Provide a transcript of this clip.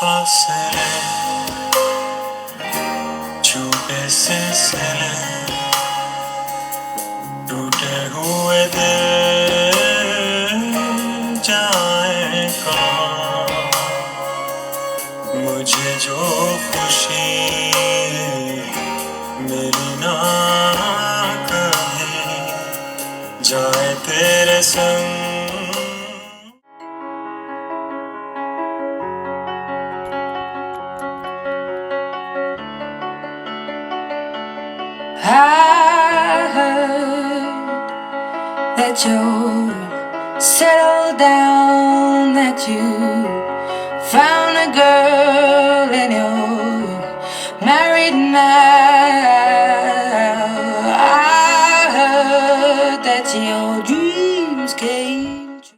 फासले छूटे सिलसिले टूटे हुए दिल जाए कहाँ मुझे जो खुशी मेरी ना कभी जाए तेरे संग। I heard that you settled down, that you found a girl